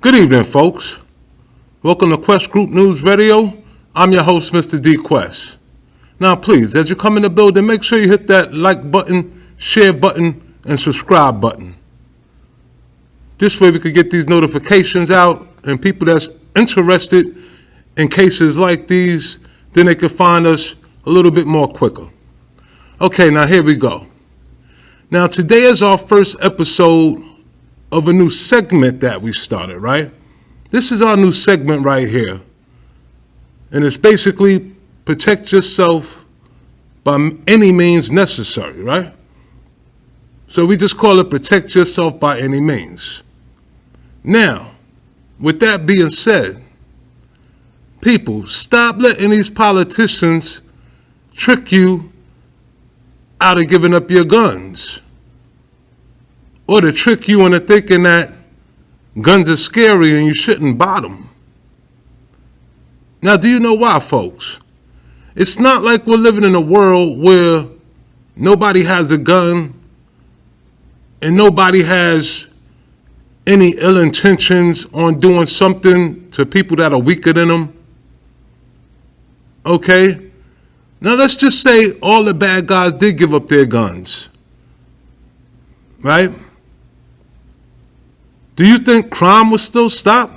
Good evening, folks. Welcome to Quest Group News Radio. I'm your host, Mr. D. Quest. Now, please, as you come in the building, make sure you hit that like button, share button, and subscribe button. This way we could get these notifications out, and people that's interested in cases like these, then they can find us a little bit more quicker. Okay, now here we go. Now, today is our first episode of a new segment that we started, right? This is our new segment right here. And it's basically protect yourself by any means necessary, right? So we just call it protect yourself by any means. Now, with that being said, people, stop letting these politicians trick you out of giving up your guns. Or to trick you into thinking that guns are scary and you shouldn't buy them. Now, do you know why, folks? It's not like we're living in a world where nobody has a gun and nobody has any ill intentions on doing something to people that are weaker than them. Okay? Now, let's just say all the bad guys did give up their guns. Right? Do you think crime would still stop?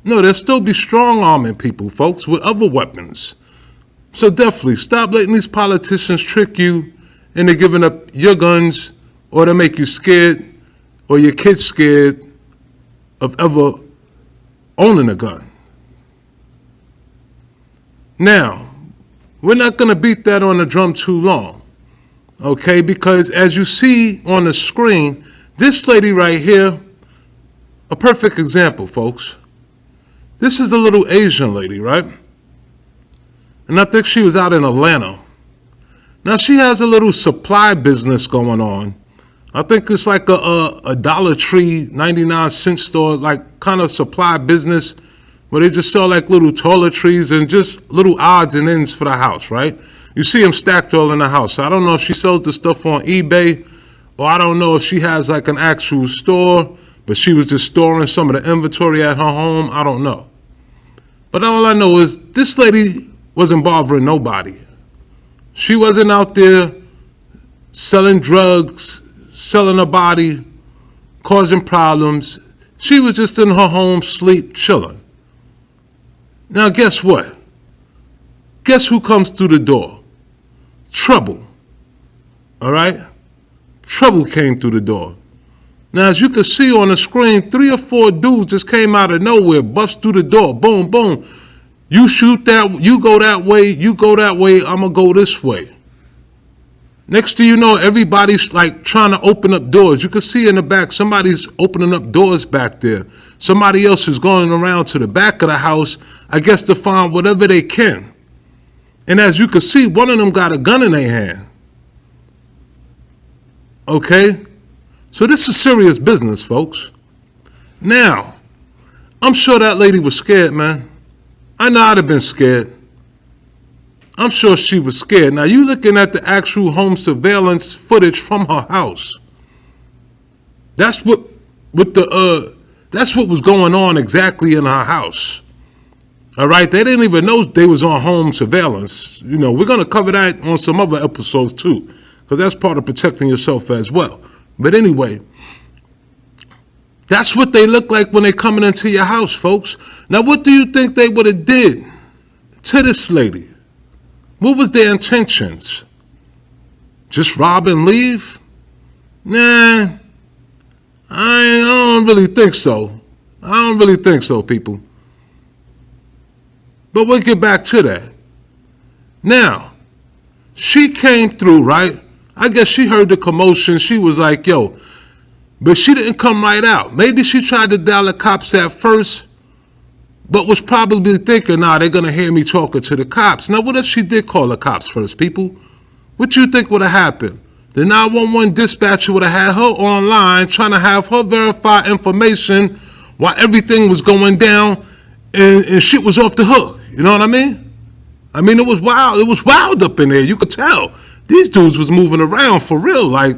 No, there'll still be strong arming people, folks, with other weapons. So definitely, stop letting these politicians trick you into giving up your guns or to make you scared or your kids scared of ever owning a gun. Now, we're not going to beat that on the drum too long, okay? Because as you see on the screen, this lady right here, a perfect example, folks. This is the little Asian lady, right? And I think she was out in Atlanta. Now she has a little supply business going on. I think it's like a Dollar Tree 99-cent store, like kind of supply business where they just sell like little toiletries and just little odds and ends for the house, right? You see them stacked all in the house. I don't know if she sells the stuff on eBay or I don't know if she has like an actual store, but she was just storing some of the inventory at her home. I don't know. But all I know is this lady wasn't bothering nobody. She wasn't out there selling drugs, selling her body, causing problems. She was just in her home, sleep, chilling. Now guess what? Guess who comes through the door? Trouble. All right? Trouble came through the door. Now, as you can see on the screen, 3 or 4 dudes just came out of nowhere, bust through the door, boom, boom. You shoot that, you go that way, you go that way, I'm going to go this way. Next thing you know, everybody's like trying to open up doors. You can see in the back, somebody's opening up doors back there. Somebody else is going around to the back of the house, I guess to find whatever they can. And as you can see, one of them got a gun in their hand. Okay? So this is serious business, folks. Now, I'm sure that lady was scared, man. I know I'd have been scared. I'm sure she was scared. Now, you looking at the actual home surveillance footage from her house. That's what was going on exactly in her house. All right, they didn't even know they was on home surveillance. You know, we're going to cover that on some other episodes too, because that's part of protecting yourself as well. But anyway, that's what they look like when they're coming into your house, folks. Now, what do you think they would have did to this lady? What was their intentions? Just rob and leave? Nah, I don't really think so. I don't really think so, people. But we'll get back to that. Now, she came through, right? I guess she heard the commotion. She was like, yo, but she didn't come right out. Maybe she tried to dial the cops at first, but was probably thinking, nah, they're going to hear me talking to the cops. Now, what if she did call the cops first, people? What you think would have happened? The 911 dispatcher would have had her online trying to have her verify information while everything was going down and shit was off the hook. You know what I mean? I mean, it was wild. It was wild up in there. You could tell. These dudes was moving around for real. Like,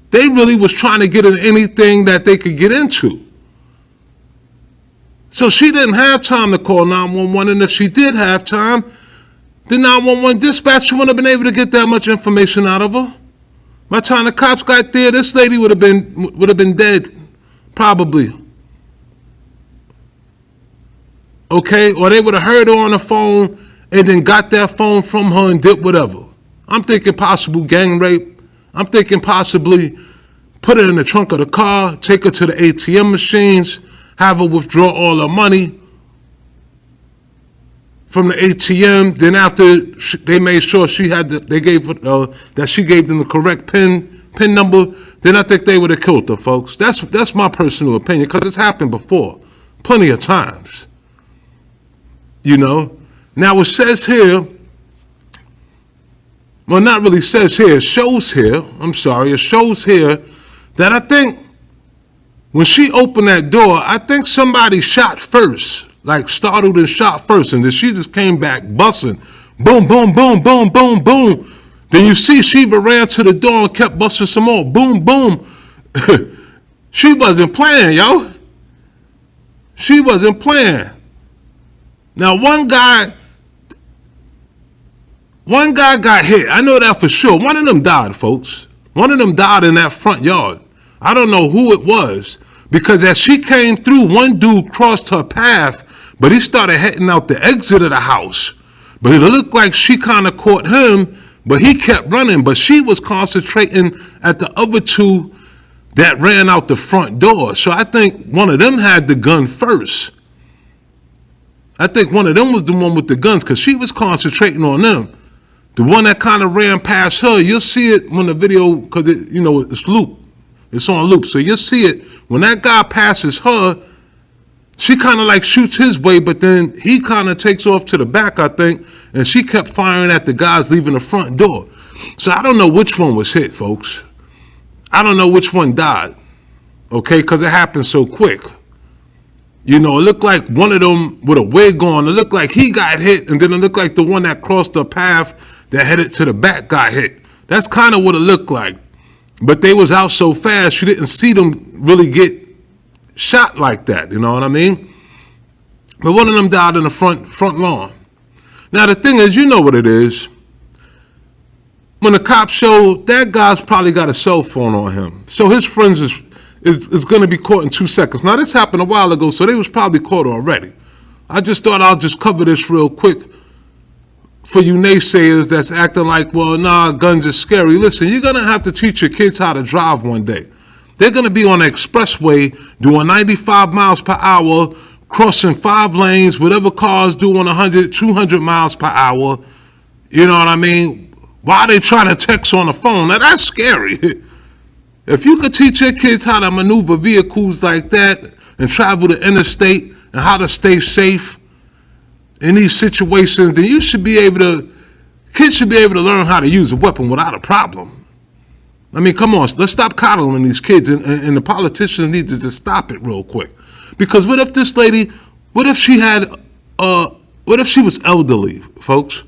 they really was trying to get in anything that they could get into. So she didn't have time to call 911, and if she did have time, the 911 dispatcher wouldn't have been able to get that much information out of her. By the time the cops got there, this lady would have been dead, probably. Okay, or they would have heard her on the phone and then got that phone from her and did whatever. I'm thinking possible gang rape. I'm thinking possibly put her in the trunk of the car, take her to the ATM machines, have her withdraw all her money from the ATM. Then after they made sure she had that she gave them the correct pin number, then I think they would have killed her, folks. That's my personal opinion, because it's happened before, plenty of times. You know. Now it says here, well, not really says here, it shows here. I'm sorry, it shows here that I think when she opened that door, I think somebody shot first. Like startled and shot first, and then she just came back busting. Boom, boom, boom, boom, boom, boom. Then you see Sheba ran to the door and kept busting some more. Boom, boom. She wasn't playing, yo. She wasn't playing. Now one guy got hit. I know that for sure. One of them died, folks. One of them died in that front yard. I don't know who it was, because as she came through, one dude crossed her path, but he started heading out the exit of the house. But it looked like she kind of caught him, but he kept running. But she was concentrating at the other two that ran out the front door. So I think one of them had the gun first. I think one of them was the one with the guns, because she was concentrating on them. The one that kind of ran past her, you'll see it when the video, because it's loop. It's on loop. So you'll see it when that guy passes her. She kind of like shoots his way, but then he kind of takes off to the back, I think, and she kept firing at the guys leaving the front door. So I don't know which one was hit, folks. I don't know which one died, okay, because it happened so quick. You know, it looked like one of them with a wig on. It looked like he got hit, and then it looked like the one that crossed the path that headed to the back got hit. That's kind of what it looked like. But they was out so fast, you didn't see them really get shot like that, you know what I mean? But one of them died in the front lawn. Now the thing is, you know what it is. When the cops showed, that guy's probably got a cell phone on him. So his friends is going to be caught in 2 seconds. Now this happened a while ago, so they was probably caught already. I just thought I'll just cover this real quick for you naysayers that's acting like, well, nah, guns are scary. Listen, you're going to have to teach your kids how to drive one day. They're going to be on the expressway doing 95 miles per hour, crossing 5 lanes, whatever cars doing 100, 200 miles per hour. You know what I mean? Why are they trying to text on the phone? Now, that's scary. If you could teach your kids how to maneuver vehicles like that and travel the interstate and how to stay safe in these situations, then kids should be able to learn how to use a weapon without a problem. I mean, come on, let's stop coddling these kids, and the politicians need to just stop it real quick. Because what if this lady, what if she was elderly, folks?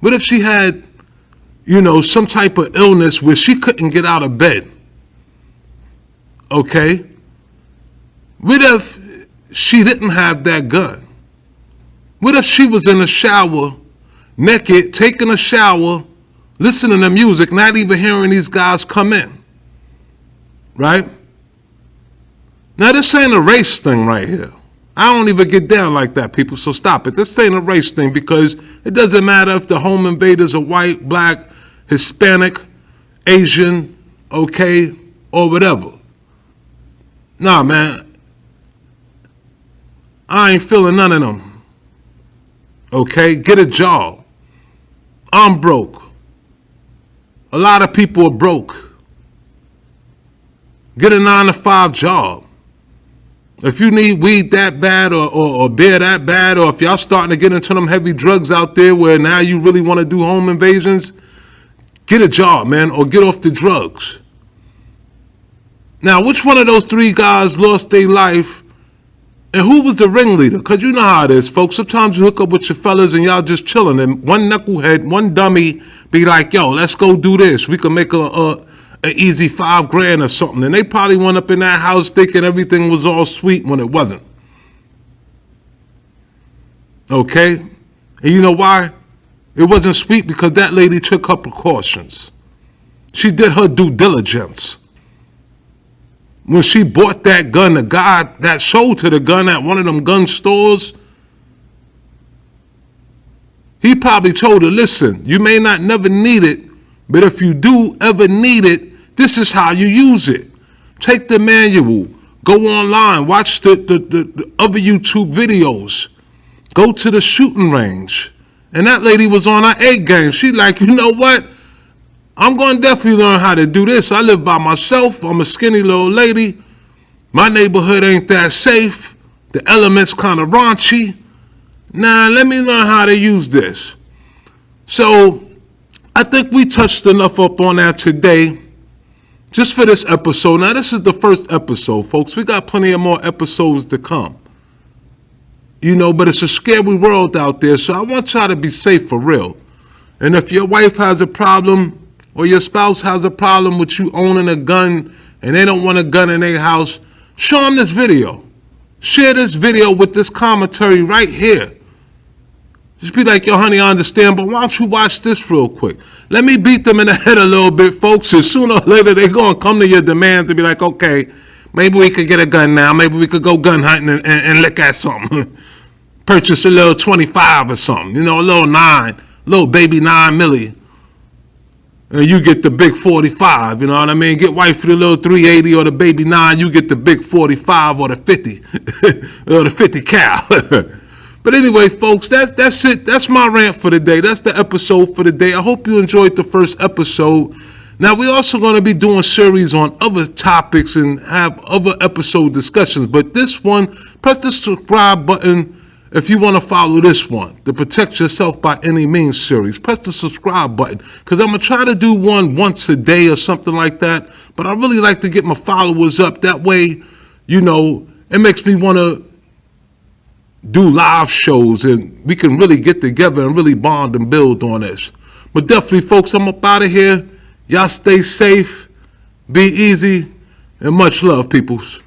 What if she had, some type of illness where she couldn't get out of bed? Okay? What if she didn't have that gun? What if she was in the shower, naked, taking a shower, listening to music, not even hearing these guys come in? Right? Now, this ain't a race thing right here. I don't even get down like that, people, so stop it. This ain't a race thing, because it doesn't matter if the home invaders are white, black, Hispanic, Asian, okay, or whatever. Nah, man. I ain't feeling none of them. Okay, get a job. I'm broke. A lot of people are broke. Get a 9-to-5 job. If you need weed that bad or beer that bad, or if y'all starting to get into them heavy drugs out there where now you really want to do home invasions, get a job, man, or get off the drugs. Now, which one of those 3 guys lost their life? And who was the ringleader? Because you know how it is, folks. Sometimes you hook up with your fellas and y'all just chilling, and one knucklehead, one dummy be like, yo, let's go do this. We can make an easy $5,000 or something. And they probably went up in that house thinking everything was all sweet when it wasn't. Okay? And you know why? It wasn't sweet because that lady took her precautions. She did her due diligence. When she bought that gun, the guy that sold to the gun at one of them gun stores, he probably told her, listen, you may not never need it, but if you do ever need it, this is how you use it. Take the manual, go online, watch the other YouTube videos, go to the shooting range. And that lady was on her A game. She like, you know what? I'm going to definitely learn how to do this. I live by myself. I'm a skinny little lady. My neighborhood ain't that safe. The elements kind of raunchy. Nah, let me learn how to use this. So I think we touched enough up on that today, just for this episode. Now, this is the first episode, folks. We got plenty of more episodes to come. You know, but it's a scary world out there, so I want y'all to be safe for real. And if your wife has a problem or your spouse has a problem with you owning a gun and they don't want a gun in their house, show them this video. Share this video with this commentary right here. Just be like, yo, honey, I understand, but why don't you watch this real quick? Let me beat them in the head a little bit, folks, and sooner or later they're going to come to your demands and be like, okay, maybe we could get a gun now. Maybe we could go gun hunting and look at something. Purchase a little 25 or something, you know, a little 9, little baby 9 milli. And you get the big 45, you know what I mean? Get wifey the little 380 or the baby 9, you get the big 45 or the 50, or the 50 cal. But anyway, folks, that's it. That's my rant for the day. That's the episode for the day. I hope you enjoyed the first episode. Now, we're also going to be doing series on other topics and have other episode discussions. But this one, press the subscribe button if you want to follow this one, the Protect Yourself by Any Means series. Press the subscribe button because I'm going to try to do one once a day or something like that. But I really like to get my followers up. That way, you know, it makes me want to do live shows and we can really get together and really bond and build on this. But definitely, folks, I'm up out of here. Y'all stay safe, be easy, and much love, peoples.